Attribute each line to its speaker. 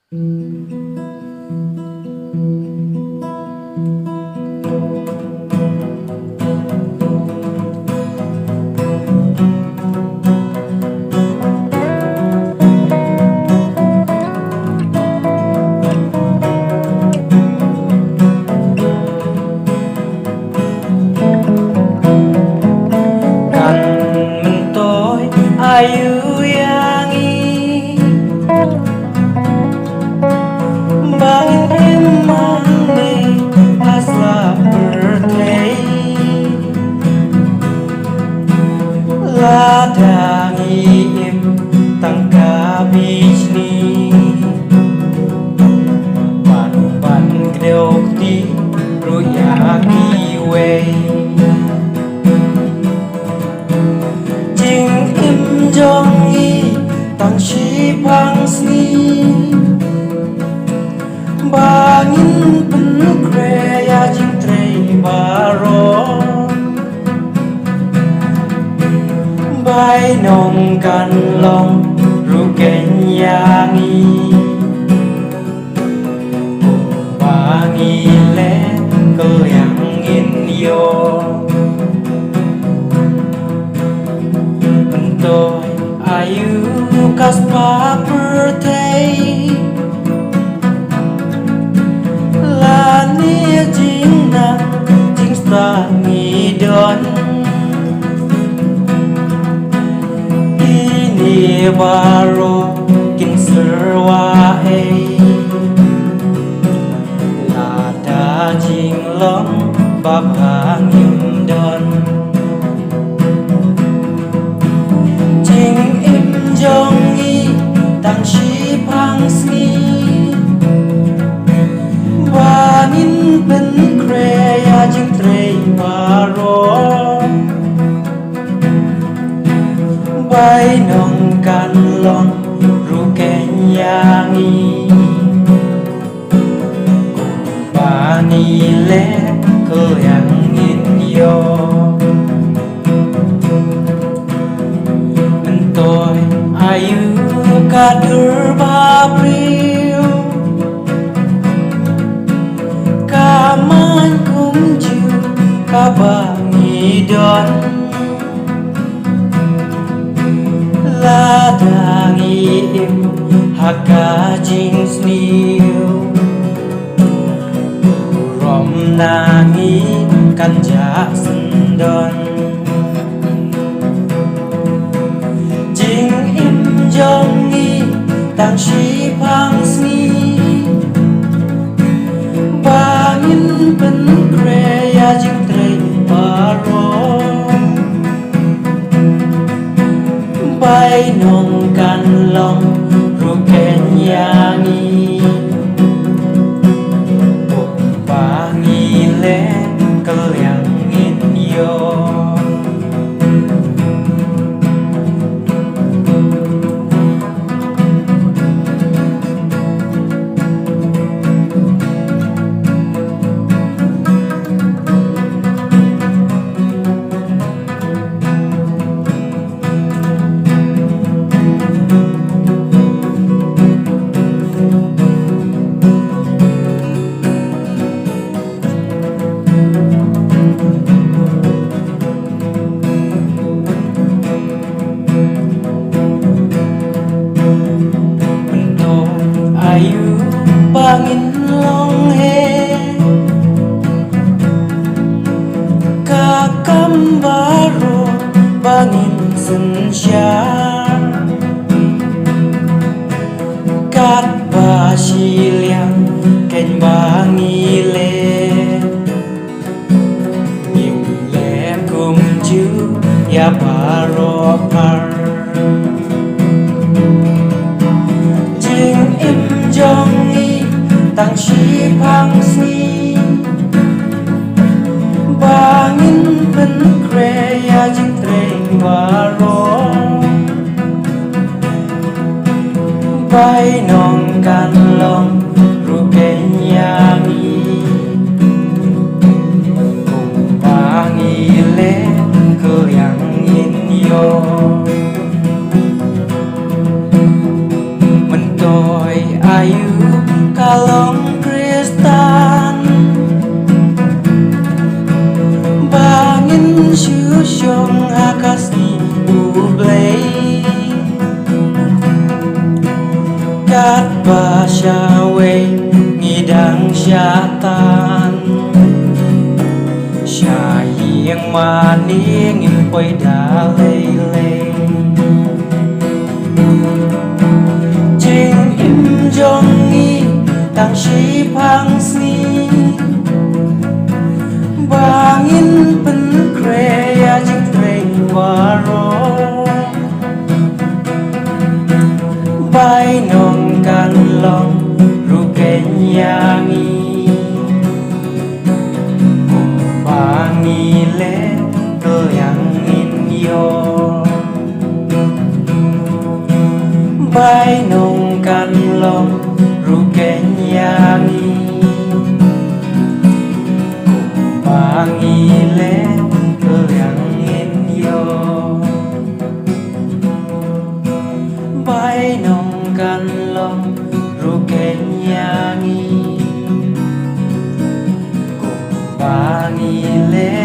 Speaker 1: Ayu yangi bangin emane asla birthday ladangi im tangka bijni pan gdeok ti ruyaki wei jong i tang shi pang sni bangin pen kre ya jing trei baro bai nong kan long ru ken yang i bangi le ko yang in yo Ayu kas pa birthday la nia jing na jing sta mi don ini baro kin serwa hey la da jing long ba bangin don jong i tang shi pang sni bangin pen kre ya jing trei baro bai nong kan long ru ken yang i bani le ko yang in yo Ayu kadur babriu kaman kumju kabangi don ladangi im haka jing sniu rom nangi kanja sendon jong i tang shi pang sni bangin pen kre ya jing trei baro bai nong kan long ru ken yang i bangi le ko yang in yo Ayu bangin long he kakam baro bangin sensya kat basiliang ken bangi le nim le kum ju ya baro par jong i tang shi pang sni bangin pen kre ya jing trei baro bai nong kan long ru ken yang i bangi le ko yang in yo Ayu si ublay Kat ba siya way ngidang syatan Siya yang maning impoy dalay-lay Jing im jong nghi tang shi phang si Bangin pen kreya jing treng waro Bay nong kan long ru kenyangi Kumpangi le yang in yo Bay nong kan long ru kenyangi Kumpangi le yang in yo Bay nong kan long ru kenyangi Kumpangi le